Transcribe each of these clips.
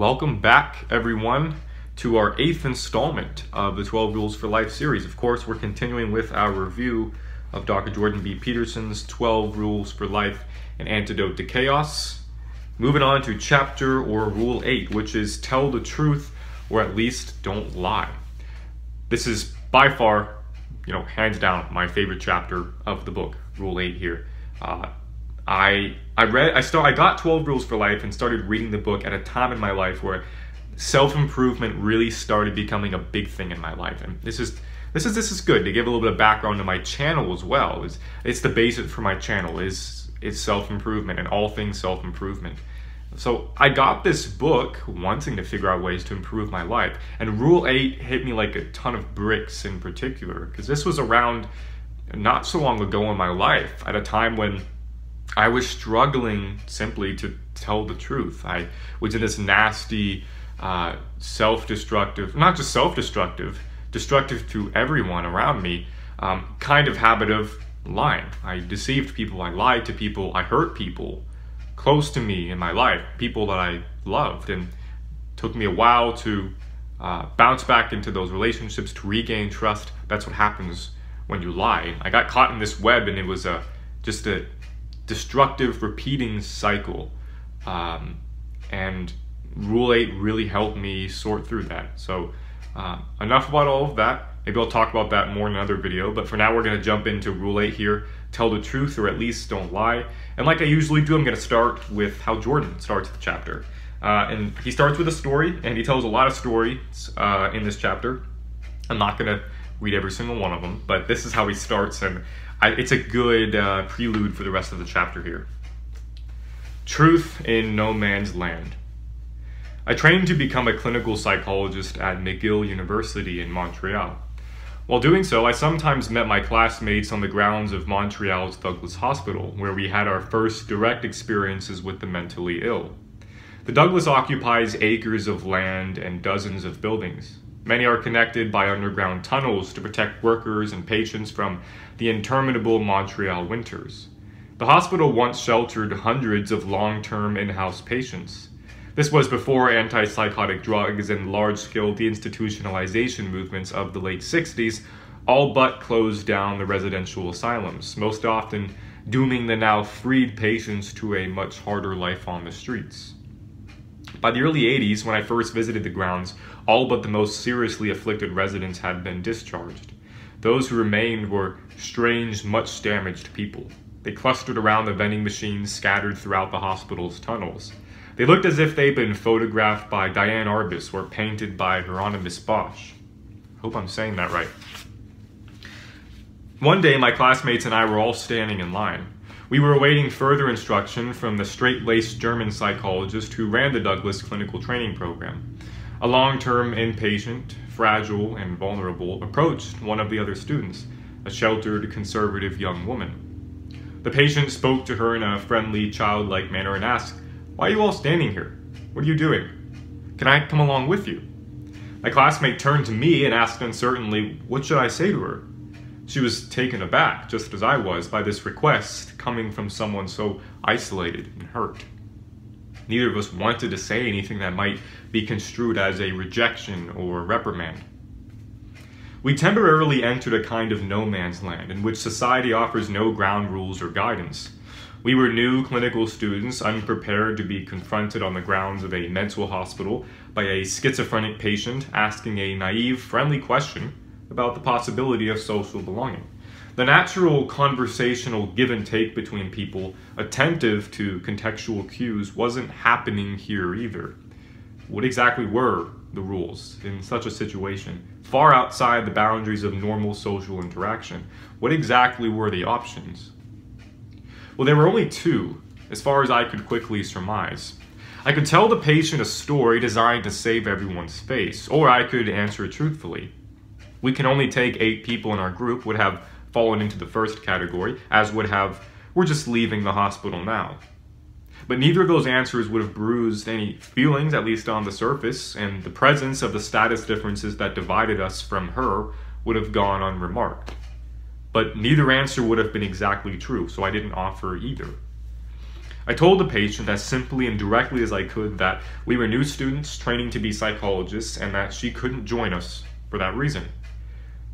Welcome back, everyone, to our 8th installment of the 12 Rules for Life series. Of course, we're continuing with our review of Dr. Jordan B. Peterson's 12 Rules for Life, An Antidote to Chaos. Moving on to chapter or Rule 8, which is tell the truth or at least don't lie. This is by far, hands down, my favorite chapter of the book, Rule 8 here. I got 12 Rules for Life and started reading the book at a time in my life where self-improvement really started becoming a big thing in my life. And this is good to give a little bit of background to my channel as well. It's the basis for my channel is self-improvement and all things self-improvement. So I got this book wanting to figure out ways to improve my life, and Rule 8 hit me like a ton of bricks in particular, because this was around not so long ago in my life at a time when I was struggling simply to tell the truth. I was in this nasty, self-destructive, not just self-destructive, destructive to everyone around me, kind of habit of lying. I deceived people, I lied to people, I hurt people close to me in my life, people that I loved, and it took me a while to bounce back into those relationships, to regain trust. That's what happens when you lie. I got caught in this web, and it was just a destructive repeating cycle, and Rule 8 really helped me sort through that. So enough about all of that. Maybe I'll talk about that more in another video, but for now we're going to jump into Rule 8 here. Tell the truth or at least don't lie. And like I usually do, I'm going to start with how Jordan starts the chapter. And he starts with a story, and he tells a lot of stories in this chapter. I'm not going to read every single one of them, but this is how he starts, and it's a good prelude for the rest of the chapter here. Truth in no man's land. I trained to become a clinical psychologist at McGill University in Montreal. While doing so, I sometimes met my classmates on the grounds of Montreal's Douglas Hospital, where we had our first direct experiences with the mentally ill. The Douglas occupies acres of land and dozens of buildings. Many are connected by underground tunnels to protect workers and patients from the interminable Montreal winters. The hospital once sheltered hundreds of long-term in-house patients. This was before antipsychotic drugs and large-scale deinstitutionalization movements of the late 60s all but closed down the residential asylums, most often dooming the now freed patients to a much harder life on the streets. By the early 80s, when I first visited the grounds, all but the most seriously afflicted residents had been discharged. Those who remained were strange, much damaged people. They clustered around the vending machines scattered throughout the hospital's tunnels. They looked as if they'd been photographed by Diane Arbus or painted by Hieronymus Bosch. Hope I'm saying that right. One day, my classmates and I were all standing in line. We were awaiting further instruction from the straight-laced German psychologist who ran the Douglas clinical training program. A long-term inpatient, fragile and vulnerable, approached one of the other students, a sheltered, conservative young woman. The patient spoke to her in a friendly, childlike manner and asked, "Why are you all standing here? What are you doing? Can I come along with you?" My classmate turned to me and asked uncertainly, what should I say to her? She was taken aback, just as I was, by this request coming from someone so isolated and hurt. Neither of us wanted to say anything that might be construed as a rejection or reprimand. We temporarily entered a kind of no man's land in which society offers no ground rules or guidance. We were new clinical students, unprepared to be confronted on the grounds of a mental hospital by a schizophrenic patient asking a naive, friendly question about the possibility of social belonging. The natural conversational give and take between people, attentive to contextual cues, wasn't happening here either. What exactly were the rules in such a situation, far outside the boundaries of normal social interaction? What exactly were the options? Well, there were only two, as far as I could quickly surmise. I could tell the patient a story designed to save everyone's face, or I could answer it truthfully. We can only take 8 people in our group, would have fallen into the first category, as would have, we're just leaving the hospital now. But neither of those answers would have bruised any feelings, at least on the surface, and the presence of the status differences that divided us from her would have gone unremarked. But neither answer would have been exactly true, so I didn't offer either. I told the patient as simply and directly as I could that we were new students training to be psychologists and that she couldn't join us for that reason.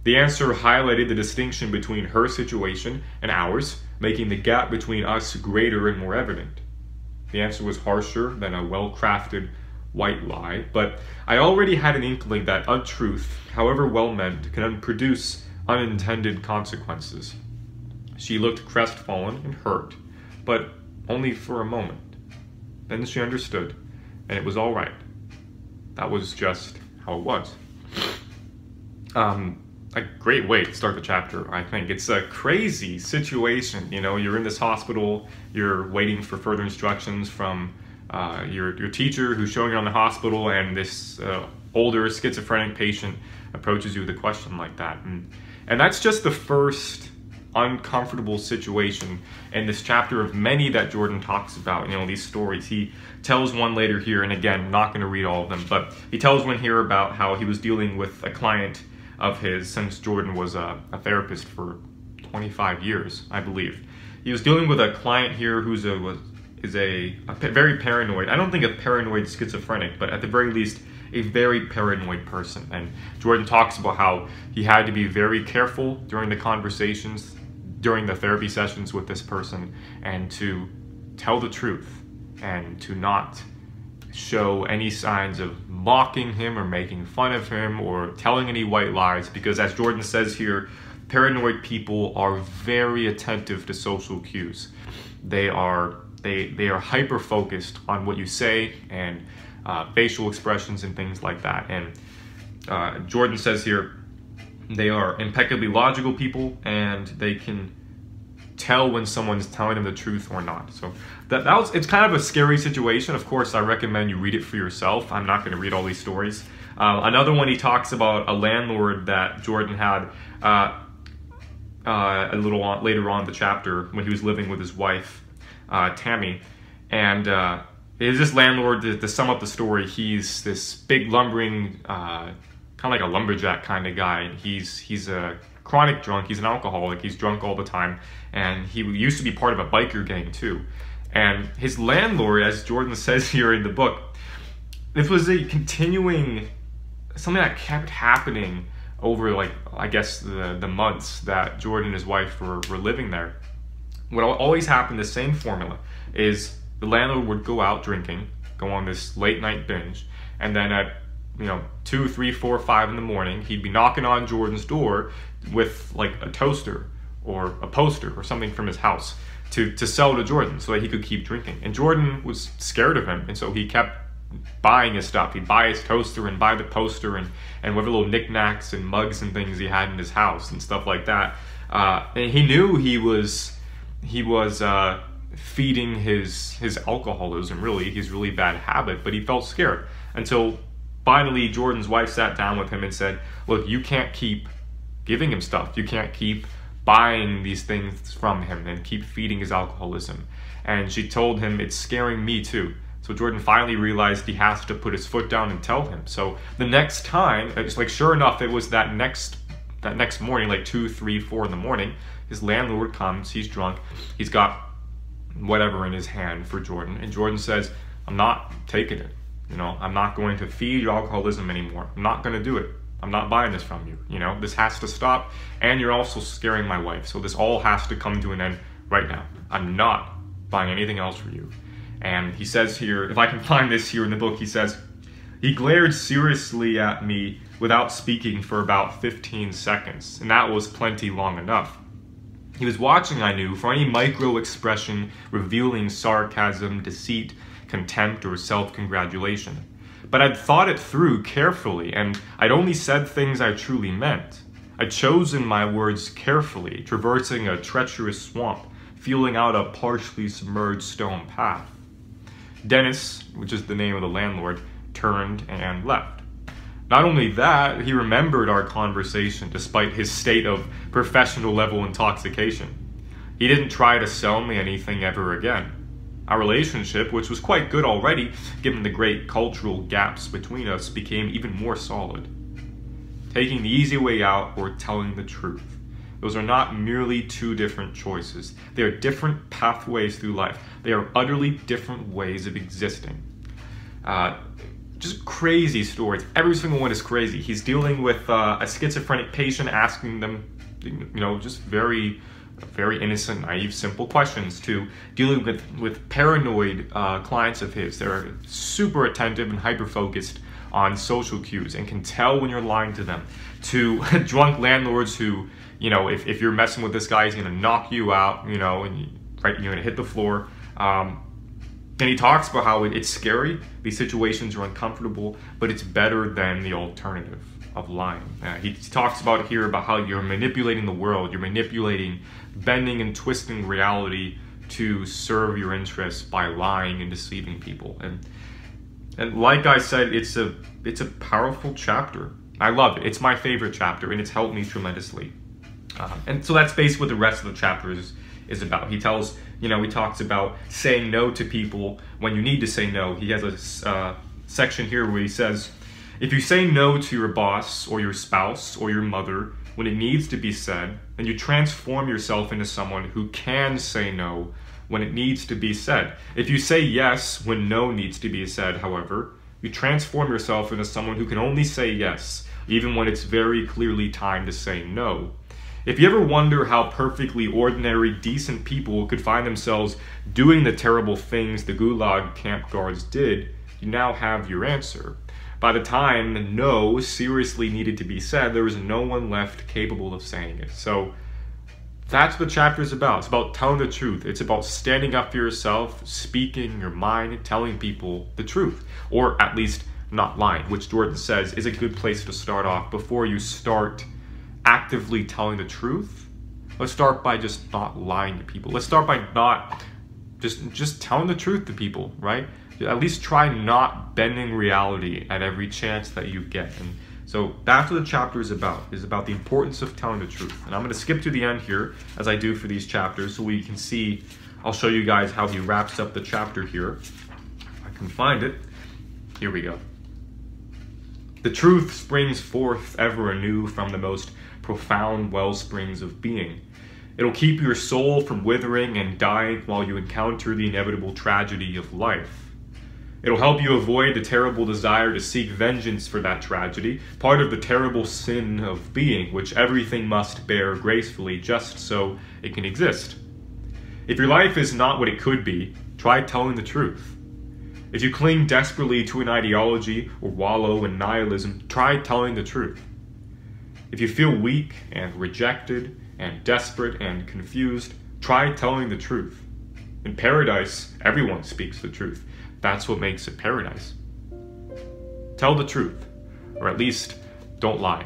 The answer highlighted the distinction between her situation and ours, making the gap between us greater and more evident. The answer was harsher than a well-crafted white lie, but I already had an inkling that untruth, however well-meant, can produce unintended consequences. She looked crestfallen and hurt, but only for a moment. Then she understood, and it was all right. That was just how it was. A great way to start the chapter, I think. It's a crazy situation. You know, you're in this hospital, you're waiting for further instructions from your teacher who's showing you on the hospital, and this older schizophrenic patient approaches you with a question like that. And that's just the first uncomfortable situation in this chapter of many that Jordan talks about. You know, these stories. He tells one later here, and again, I'm not going to read all of them, but he tells one here about how he was dealing with a client of his, since Jordan was a therapist for 25 years, I believe. He was dealing with a client here who's is a very paranoid, I don't think a paranoid schizophrenic, but at the very least, a very paranoid person. And Jordan talks about how he had to be very careful during the conversations, during the therapy sessions with this person, and to tell the truth and to not show any signs of mocking him or making fun of him or telling any white lies, because as Jordan says here, paranoid people are very attentive to social cues. They are hyper focused on what you say and facial expressions and things like that. And Jordan says here, they are impeccably logical people, and they can tell when someone's telling them the truth or not. So it's kind of a scary situation. Of course, I recommend you read it for yourself. I'm not going to read all these stories. Another one, he talks about a landlord that Jordan had a little later on in the chapter when he was living with his wife, Tammy. And is this landlord, to sum up the story, he's this big lumbering, kind of like a lumberjack kind of guy. He's a chronic drunk, he's an alcoholic, he's drunk all the time, and he used to be part of a biker gang too. And his landlord, as Jordan says here in the book, this was a continuing, something that kept happening over, like, I guess the months that Jordan and his wife were living there. What always happened, the same formula, is the landlord would go out drinking, go on this late night binge, and then at 2, 3, 4, 5 in the morning, he'd be knocking on Jordan's door with like a toaster or a poster or something from his house to sell to Jordan so that he could keep drinking. And Jordan was scared of him, and so he kept buying his stuff. He'd buy his toaster and buy the poster and whatever little knickknacks and mugs and things he had in his house and stuff like that. And he knew he was feeding his alcoholism, really, his really bad habit, but he felt scared until finally Jordan's wife sat down with him and said, look, you can't keep giving him stuff. You can't keep buying these things from him and keep feeding his alcoholism. And she told him, it's scaring me too. So Jordan finally realized he has to put his foot down and tell him. So the next time, it's like, sure enough, it was that next morning, like 2, 3, 4 in the morning, his landlord comes, he's drunk, he's got whatever in his hand for Jordan, and Jordan says, I'm not taking it. I'm not going to feed your alcoholism anymore. I'm not going to do it. I'm not buying this from you. This has to stop, and you're also scaring my wife. So this all has to come to an end right now. I'm not buying anything else for you. And he says here, if I can find this here in the book, he says, he glared seriously at me without speaking for about 15 seconds, and that was plenty long enough. He was watching, I knew, for any micro expression revealing sarcasm, deceit, contempt, or self-congratulation. But I'd thought it through carefully, and I'd only said things I truly meant. I'd chosen my words carefully, traversing a treacherous swamp, feeling out a partially submerged stone path. Dennis, which is the name of the landlord, turned and left. Not only that, he remembered our conversation despite his state of professional level intoxication. He didn't try to sell me anything ever again. Our relationship, which was quite good already, given the great cultural gaps between us, became even more solid. Taking the easy way out or telling the truth. Those are not merely two different choices. They are different pathways through life. They are utterly different ways of existing. Just crazy stories. Every single one is crazy. He's dealing with a schizophrenic patient, asking them, just very innocent, naive, simple questions, to dealing with paranoid clients of his. They're super attentive and hyper-focused on social cues and can tell when you're lying to them, to drunk landlords who, if you're messing with this guy, he's going to knock you out, and you're going to hit the floor. And he talks about how it's scary, these situations are uncomfortable, but it's better than the alternative of lying. He talks about here about how you're manipulating the world, you're manipulating, bending and twisting reality to serve your interests by lying and deceiving people. And like I said, it's a powerful chapter. I love it. It's my favorite chapter, and it's helped me tremendously. And so that's basically what the rest of the chapter is about. He talks about saying no to people when you need to say no. He has a section here where he says, if you say no to your boss or your spouse or your mother when it needs to be said, then you transform yourself into someone who can say no when it needs to be said. If you say yes when no needs to be said, however, you transform yourself into someone who can only say yes, even when it's very clearly time to say no. If you ever wonder how perfectly ordinary, decent people could find themselves doing the terrible things the Gulag camp guards did, you now have your answer. By the time no seriously needed to be said, there was no one left capable of saying it. So that's what the chapter is about. It's about telling the truth. It's about standing up for yourself, speaking your mind, telling people the truth. Or at least not lying, which Jordan says is a good place to start off before you start actively telling the truth. Let's start by just not lying to people. Let's start by not just telling the truth to people, right? At least try not bending reality at every chance that you get. And so that's what the chapter is about the importance of telling the truth. And I'm going to skip to the end here, as I do for these chapters, so we can see, I'll show you guys how he wraps up the chapter here. If I can find it. Here we go. The truth springs forth ever anew from the most profound well springs of being. It'll keep your soul from withering and dying while you encounter the inevitable tragedy of life. It'll help you avoid the terrible desire to seek vengeance for that tragedy, part of the terrible sin of being, which everything must bear gracefully just so it can exist. If your life is not what it could be, try telling the truth. If you cling desperately to an ideology or wallow in nihilism, try telling the truth. If you feel weak and rejected and desperate and confused, try telling the truth. In paradise, everyone speaks the truth. That's what makes it paradise. Tell the truth, or at least don't lie.